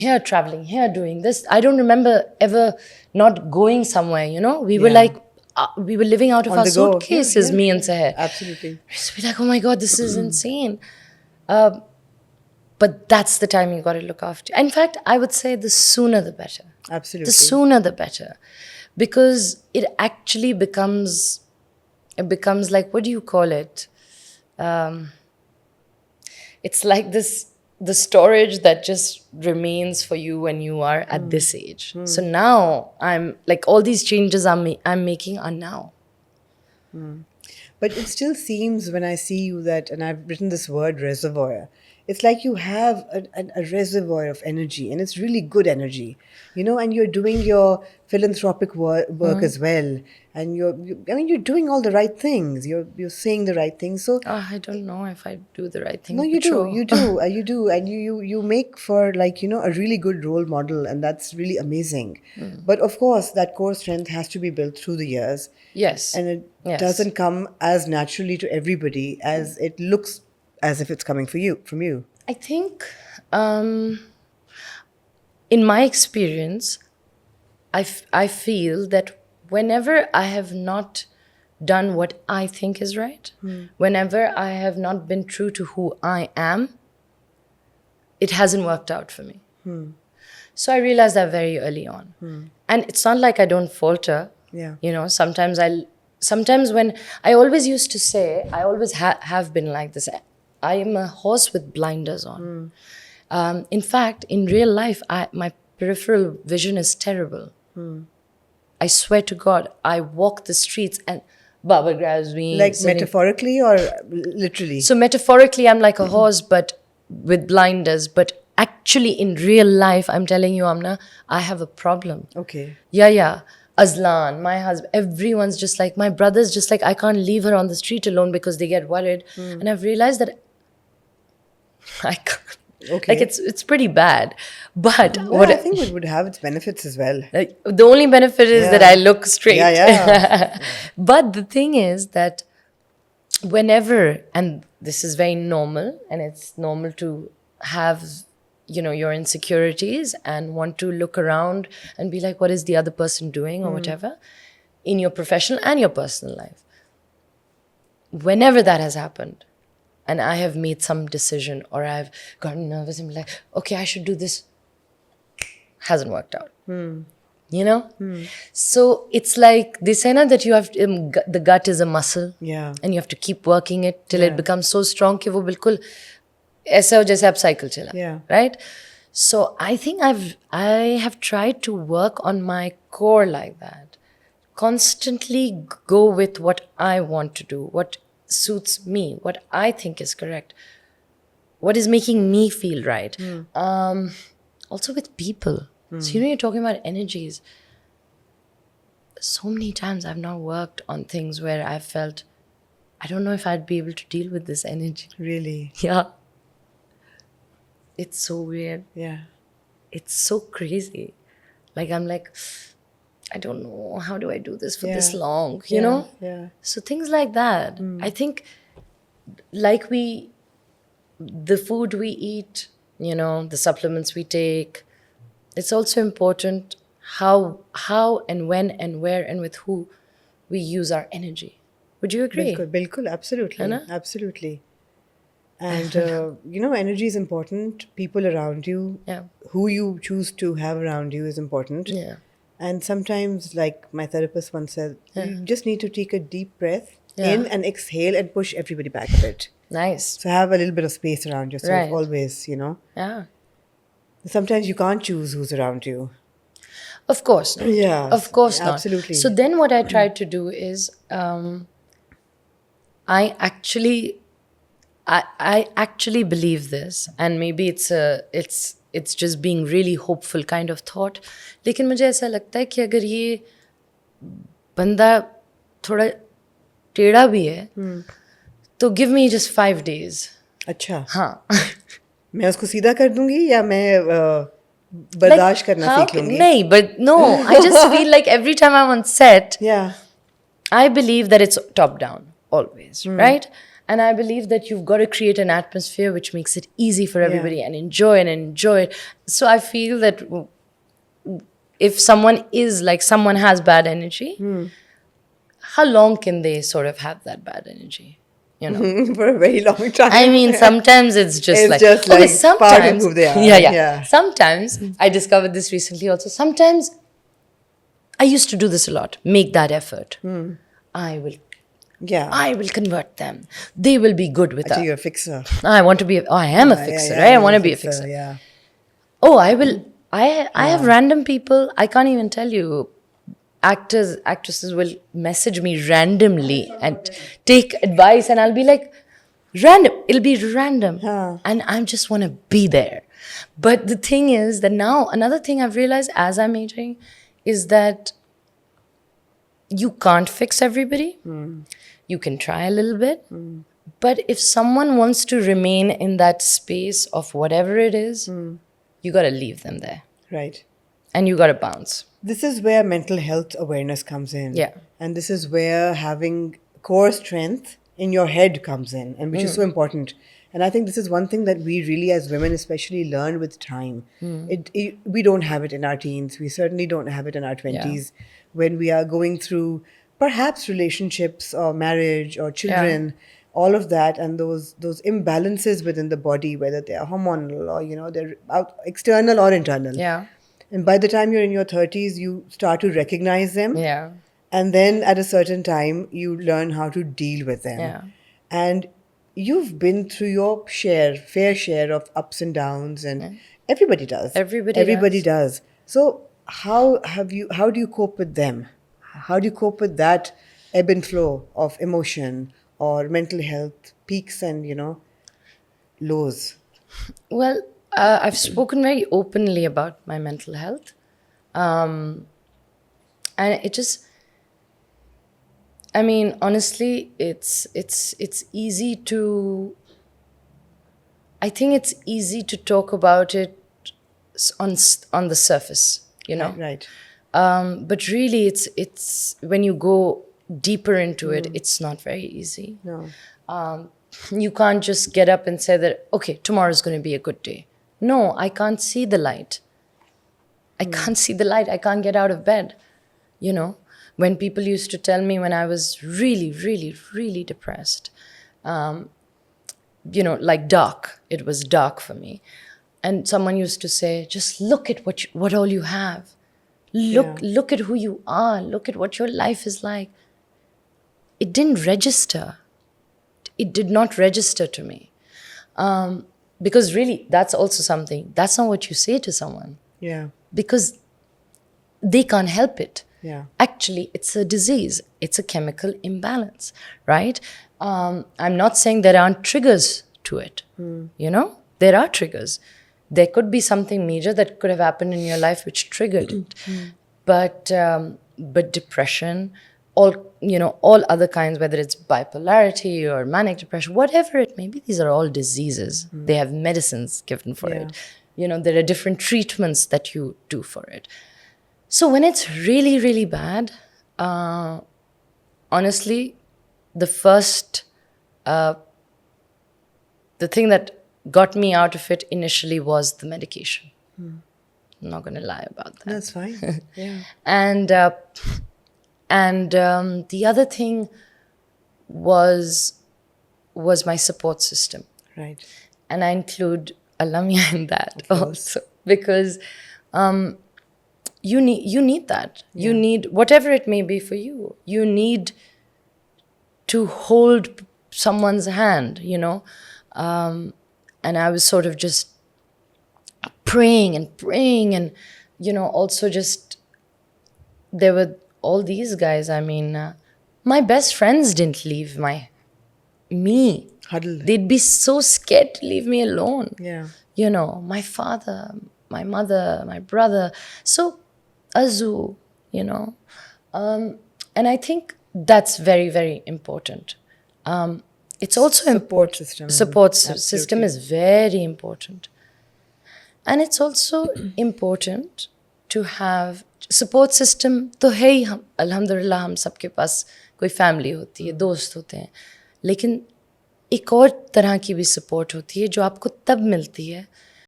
here traveling, here doing this. I don't remember ever not going somewhere, you know. We were like, we were living out of On our the go. suitcases, me and Seher. Absolutely. We used to be like, oh my God, this is insane. But that's the time you got to look after. In fact, I would say the sooner the better. Absolutely. The sooner the better. Because it actually becomes like, what do you call it? It's like the storage that just remains for you when you are at this age. So now I'm like, all these changes I'm making are now. But it still seems when I see you that, and I've written this word reservoir, it's like you have a reservoir of energy, and it's really good energy, you know, and you're doing your philanthropic work as well. And you're doing all the right things. You're saying the right things. So I don't know if I do the right thing. no, you do, you do, and you make for, like, you know, a really good role model, and that's really amazing. But of course, that core strength has to be built through the years. Yes. And it doesn't come as naturally to everybody as it looks as if it's coming from you. I think, in my experience, I feel that whenever I have not done what I think is right, whenever I have not been true to who I am, it hasn't worked out for me. So I realized that very early on. And it's not like I don't falter. Yeah. You know, sometimes when I always used to say, I always have been like this. I am a horse with blinders on. In fact, in real life, my peripheral vision is terrible. I swear to God, I walk the streets and Baba grabs me. Like metaphorically or literally? So metaphorically, I'm like a horse, but with blinders. But actually, in real life, I'm telling you, Amna, I have a problem. Okay. Yeah. Azlan, my husband, everyone's just like, my brother's just like, I can't leave her on the street alone because they get worried. And I've realized that I can't. Okay. Like, it's pretty bad. But Well, I think it would have its benefits as well. like, the only benefit is that I look straight. Yeah. But the thing is that whenever, and this is very normal, and it's normal to have, you know, your insecurities and want to look around and be like, what is the other person doing or whatever, in your professional and your personal life. Whenever that has happened, and I have made some decision or I've gotten nervous and be like, okay, I should do this, hasn't worked out. You know? So it's like, they say na that you have to, the gut is a muscle. Yeah. And you have to keep working it till it becomes so strong कि वो बिल्कुल ऐसा हो जैसे आप cycle चला. Yeah. Right? So I think I have tried to work on my core like that. Constantly go with what I want to do, what suits me, what I think is correct, what is making me feel right. Also with people. So, you know, you're talking about energies. So many times I've now worked on things where I felt, I don't know if I'd be able to deal with this energy. Really? Yeah. It's so weird. Yeah. It's so crazy. Like, I'm like, I don't know, how do I do this for this long, you know? Yeah. So things like that. I think, like the food we eat, you know, the supplements we take, it's also important how and when and where and with who we use our energy. Would you agree? Bilkul, absolutely. Anna? Absolutely. And, you know, energy is important. People around you, Yeah. who you choose to have around you is important. Yeah. And sometimes, like my therapist once said, you just need to take a deep breath Yeah. in and exhale and push everybody back a bit. Nice. So have a little bit of space around yourself Right. always, you know. Yeah. Sometimes you can't choose who's around you. Of course not. Yeah. Of course not. Absolutely. So then what I try to do is I actually believe this, and maybe it's just being really hopeful kind of thought. लेकिन मुझे ऐसा लगता है कि अगर ये बंदा थोड़ा टेढ़ा भी है तो give me just 5 days. अच्छा. हाँ. मैं उसको सीधा कर दूंगी या मैं बर्दाश्त करना सीख लूंगी? नहीं, but no, I just feel like every time I'm on set, Yeah. I believe that it's top down always, right? And I believe that you've got to create an atmosphere which makes it easy for everybody and enjoy it. So I feel that if someone has bad energy, how long can they sort of have that bad energy? For a very long time. I mean, sometimes it's just It's like, just okay, like part of sometimes, who they are. yeah. Sometimes, I discovered this recently also, sometimes I used to do this a lot, make that effort. I will convert them. They will be good with Actually, us. you're a fixer. I am a fixer, right? I you're want to be a fixer. Yeah. Oh, I have random people, I can't even tell you. Actresses will message me randomly and take advice, and I'll be like, random. It'll be random. And I just want to be there. But the thing is that now, another thing I've realized as I'm aging is that you can't fix everybody. You can try a little bit. But if someone wants to remain in that space of whatever it is, you got to leave them there. Right. And you got to bounce. This is where mental health awareness comes in. Yeah. And this is where having core strength in your head comes in, and which is so important. And I think this is one thing that we really, as women especially, learn with time. We don't have it in our teens. We certainly don't have it in our 20s when we are going through perhaps relationships or marriage or children, all of that, and those imbalances within the body, whether they are hormonal or, they're external or internal. Yeah. And by the time you're in your 30s, you start to recognize them. Yeah. And then at a certain time, you learn how to deal with them. Yeah. And you've been through your fair share of ups and downs, and everybody does. Everybody does. So how do you cope with them? How do you cope with that ebb and flow of emotion or mental health peaks and, lows? Well, I've spoken very openly about my mental health. And it just, I mean, honestly, it's easy to, I think it's easy to talk about it on the surface, Right. But really, it's when you go deeper into it, it's not very easy. No. You can't just get up and say that, okay, tomorrow's going to be a good day. No, I can't see the light. I can't see the light. I can't get out of bed. When people used to tell me when I was really, really, really depressed, like dark, it was dark for me. And someone used to say, just look at what all you have. Look at who you are. Look at what your life is like. It didn't register. It did not register to me. Because really, that's also something. That's not what you say to someone. Yeah. Because they can't help it. Yeah. Actually, it's a disease. It's a chemical imbalance, right? I'm not saying there aren't triggers to it. There are triggers. There could be something major that could have happened in your life which triggered it. But depression, all other kinds, whether it's bipolarity or manic depression, whatever it may be, these are all diseases. They have medicines given for it. There are different treatments that you do for it. So when it's really, really bad, honestly, the thing that got me out of it initially was the medication. I'm not going to lie about that. That's fine. Yeah. And the other thing was my support system. Right. And I include Alamia in that also, because you need that. Yeah. You need, whatever it may be for you, you need to hold someone's hand, and I was sort of just praying and, also just, there were all these guys. I mean, my best friends didn't leave me. Huddled. They'd be so scared to leave me alone. Yeah. My father, my mother, my brother. So, Azu, and I think that's very, very important. It's also support system. Support system is very important. And it's also important to have support system. तो है ही अल्हम्दुलिल्लाह हम सबके पास कोई family होती है, दोस्त होते हैं, लेकिन एक और तरह की भी सपोर्ट होती है जो आपको तब मिलती है